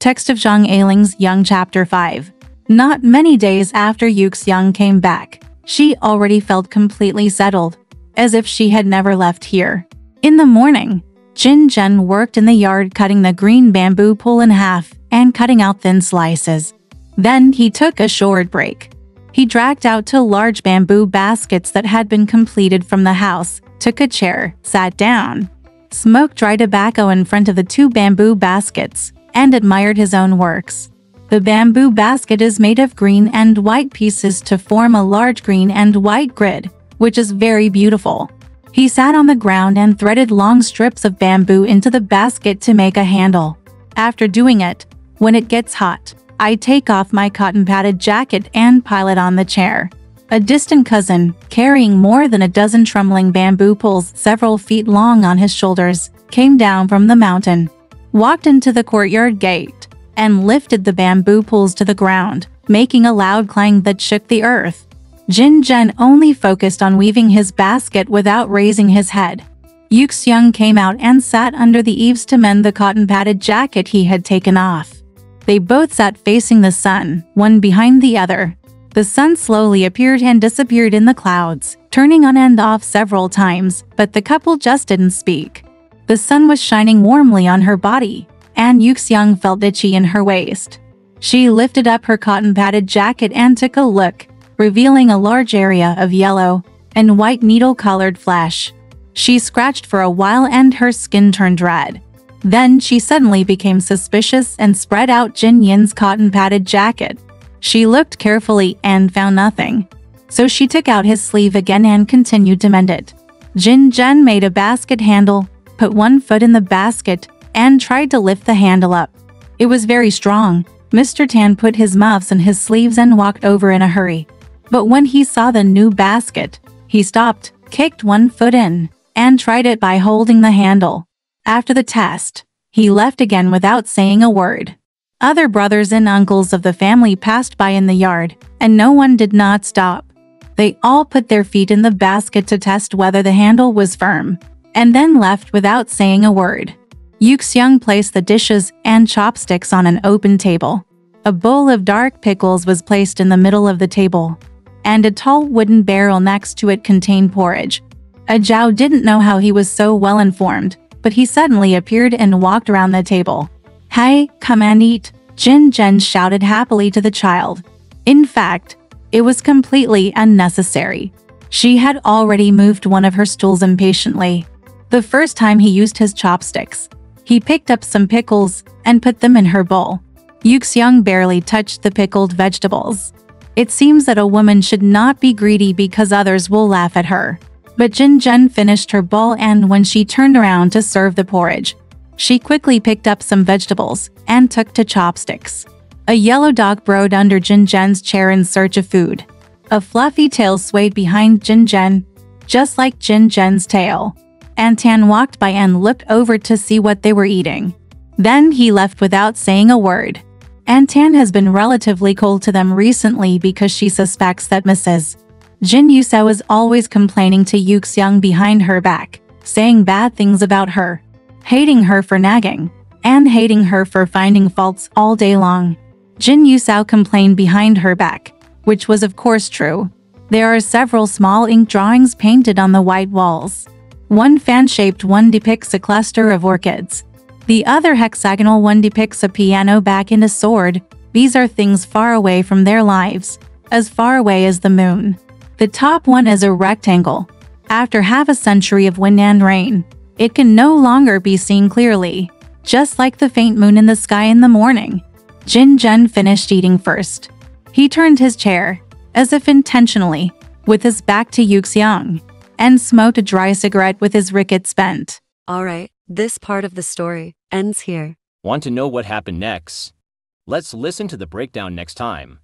Text of Zhang Ailing's Young Chapter 5. Not many days after Yuxiang came back, she already felt completely settled, as if she had never left here. In the morning, Jin Zhen worked in the yard cutting the green bamboo pole in half and cutting out thin slices. Then he took a short break. He dragged out 2 large bamboo baskets that had been completed from the house, took a chair, sat down, smoked dry tobacco in front of the 2 bamboo baskets, and admired his own works. The bamboo basket is made of green and white pieces to form a large green and white grid, which is very beautiful. He sat on the ground and threaded long strips of bamboo into the basket to make a handle. After doing it, when it gets hot, I take off my cotton-padded jacket and pile it on the chair. A distant cousin, carrying more than a dozen trembling bamboo poles several feet long on his shoulders, came down from the mountain, walked into the courtyard gate, and lifted the bamboo poles to the ground, making a loud clang that shook the earth. Jin Zhen only focused on weaving his basket without raising his head. Yuxiang came out and sat under the eaves to mend the cotton-padded jacket he had taken off. They both sat facing the sun, one behind the other. The sun slowly appeared and disappeared in the clouds, turning on and off several times, but the couple just didn't speak. The sun was shining warmly on her body, and Yuxiang felt itchy in her waist. She lifted up her cotton-padded jacket and took a look, revealing a large area of yellow and white needle-colored flesh. She scratched for a while and her skin turned red. Then she suddenly became suspicious and spread out Jin Yin's cotton-padded jacket. She looked carefully and found nothing. So she took out his sleeve again and continued to mend it. Jin Zhen made a basket handle, put one foot in the basket, and tried to lift the handle up. It was very strong. Mr. Tan put his muffs in his sleeves and walked over in a hurry. But when he saw the new basket, he stopped, kicked one foot in, and tried it by holding the handle. After the test, he left again without saying a word. Other brothers and uncles of the family passed by in the yard, and no one did not stop. They all put their feet in the basket to test whether the handle was firm, and then left without saying a word. Yuxiang placed the dishes and chopsticks on an open table. A bowl of dark pickles was placed in the middle of the table, and a tall wooden barrel next to it contained porridge. Zhao didn't know how he was so well informed, but he suddenly appeared and walked around the table. "Hey, come and eat," Jin Zhen shouted happily to the child. In fact, it was completely unnecessary. She had already moved one of her stools impatiently. The first time he used his chopsticks, he picked up some pickles and put them in her bowl. Yuxiang barely touched the pickled vegetables. It seems that a woman should not be greedy because others will laugh at her. But Jin Zhen finished her bowl, and when she turned around to serve the porridge, she quickly picked up some vegetables and took to chopsticks. A yellow dog burrowed under Jin Zhen's chair in search of food. A fluffy tail swayed behind Jin Zhen, just like Jin Zhen's tail. And Tan walked by and looked over to see what they were eating. Then he left without saying a word. And Tan has been relatively cold to them recently because she suspects that Mrs. Jin Yusao is always complaining to Yuxiang behind her back, saying bad things about her, hating her for nagging, and hating her for finding faults all day long. Jin Yusao complained behind her back, which was of course true. There are several small ink drawings painted on the white walls. One fan-shaped one depicts a cluster of orchids. The other hexagonal one depicts a piano back and a sword. These are things far away from their lives, as far away as the moon. The top one is a rectangle. After half a century of wind and rain, it can no longer be seen clearly, just like the faint moon in the sky in the morning. Jin Zhen finished eating first. He turned his chair, as if intentionally, with his back to Yuxiang, and smoked a dry cigarette with his ricket spent. Alright, this part of the story ends here. Want to know what happened next? Let's listen to the breakdown next time.